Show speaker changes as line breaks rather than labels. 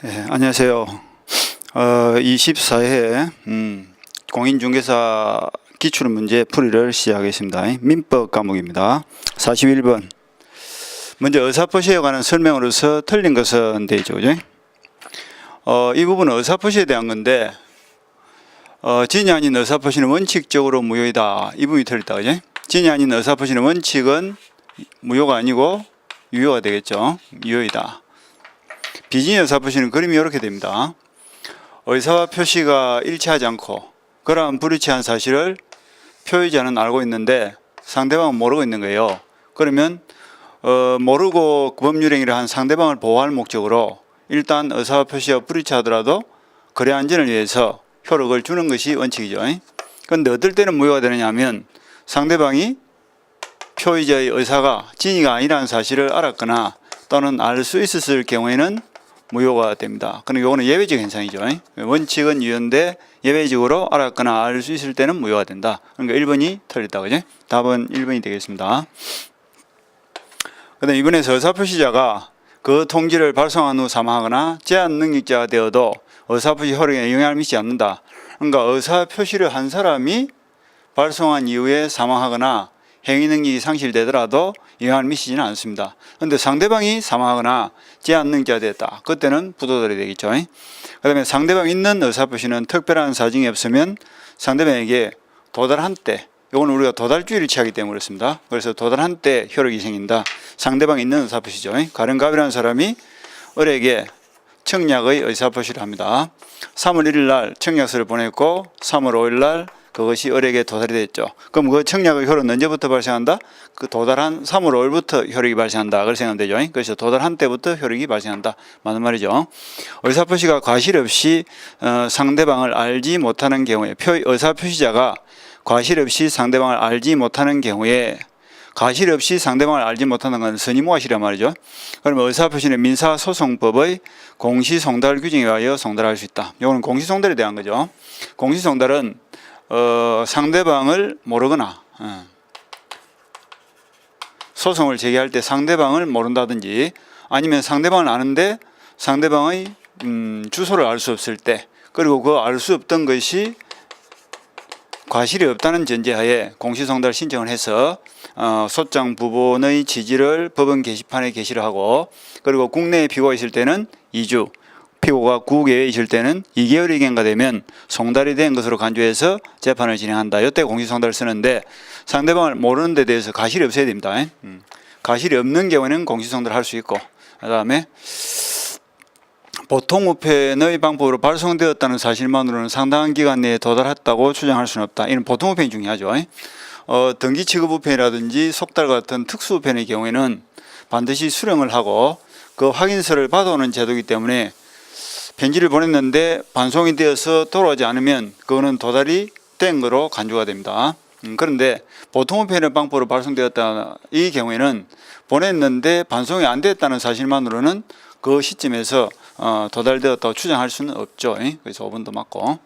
안녕하세요. 24회 공인중개사 기출문제 풀이를 시작하겠습니다. 민법 과목입니다. 41번. 먼저 의사표시에 관한 설명으로서 틀린 것은 되죠. 그죠? 이 부분은 의사표시에 대한 건데 진이 아닌 의사표시는 원칙적으로 무효이다. 이 부분이 틀렸다. 그죠? 진이 아닌 의사표시는 원칙은 무효가 아니고 유효가 되겠죠. 유효이다. 비진의 의사표시는 그림이 이렇게 됩니다. 의사와 표시가 일치하지 않고 그러한 불일치한 사실을 표의자는 알고 있는데 상대방은 모르고 있는 거예요. 그러면 모르고 법률행위를 한 상대방을 보호할 목적으로 일단 의사와 표시가 불일치하더라도 거래 안전을 위해서 효력을 주는 것이 원칙이죠. 그런데 어떨 때는 무효가 되느냐 하면 상대방이 표의자의 의사가 진위가 아니라는 사실을 알았거나 또는 알 수 있었을 경우에는 무효가 됩니다. 그런데 이거는 예외적 현상이죠. 원칙은 유효인데 예외적으로 알았거나 알 수 있을 때는 무효가 된다. 그러니까 1번이 틀렸다. 그죠? 답은 1번이 되겠습니다. 그 다음에 이번에서 의사표시자가 그 통지를 발송한 후 사망하거나 제한 능력자가 되어도 의사표시 효력에 영향을 미치지 않는다. 그러니까 의사표시를 한 사람이 발송한 이후에 사망하거나 행위 능력이 상실되더라도 영향을 미치지는 않습니다. 그런데 상대방이 사망하거나 제한 능력자가 됐다. 그때는 부도달이 되겠죠. 그 다음에 상대방이 있는 의사표시는 특별한 사정이 없으면 상대방에게 도달한 때, 이건 우리가 도달주의를 취하기 때문에 그렇습니다. 그래서 도달한 때 효력이 생긴다. 상대방이 있는 의사표시죠. 가령갑이라는 사람이 을에게 청약의 의사표시를 합니다. 3월 1일 날 청약서를 보냈고 3월 5일 날 그것이 을에게 도달이 됐죠. 그럼 그 청약의 효력은 언제부터 발생한다? 그 도달한 3월 5일부터 효력이 발생한다. 그렇게 생각하면 되죠. 그래서 도달한 때부터 효력이 발생한다. 맞는 말이죠. 의사표시가 과실 없이 상대방을 알지 못하는 경우에 의사표시자가 과실 없이 상대방을 알지 못하는 경우에 과실 없이 상대방을 알지 못하는 건 선의무과실이란 말이죠. 그러면 의사표시는 민사소송법의 공시송달 규정에 의하여 송달할 수 있다. 이거는 공시송달에 대한 거죠. 공시송달은 상대방을 모르거나 소송을 제기할 때 상대방을 모른다든지 아니면 상대방을 아는데 상대방의 주소를 알 수 없을 때 그리고 그 알 수 없던 것이 과실이 없다는 전제하에 공시송달 신청을 해서 소장 부본의 지지를 법원 게시판에 게시를 하고 그리고 국내에 피고가 있을 때는 2주 피고가 국외에 있을 때는 2개월이 경과되면 송달이 된 것으로 간주해서 재판을 진행한다. 이때 공시송달을 쓰는데 상대방을 모르는 데 대해서 과실이 없어야 됩니다. 과실이 없는 경우에는 공시송달을 할 수 있고 그 다음에 보통우편의 방법으로 발송되었다는 사실만으로는 상당한 기간 내에 도달했다고 추정할 수는 없다. 이는 보통우편이 중요하죠. 등기취급우편이라든지 속달 같은 특수우편의 경우에는 반드시 수령을 하고 그 확인서를 받아오는 제도이기 때문에 편지를 보냈는데 반송이 되어서 돌아오지 않으면 그거는 도달이 된 거로 간주가 됩니다. 그런데 보통우편의 방법으로 발송되었다 이 경우에는 보냈는데 반송이 안 됐다는 사실만으로는 그 시점에서 도달되었다고 추정할 수는 없죠. 그래서 5번도 맞고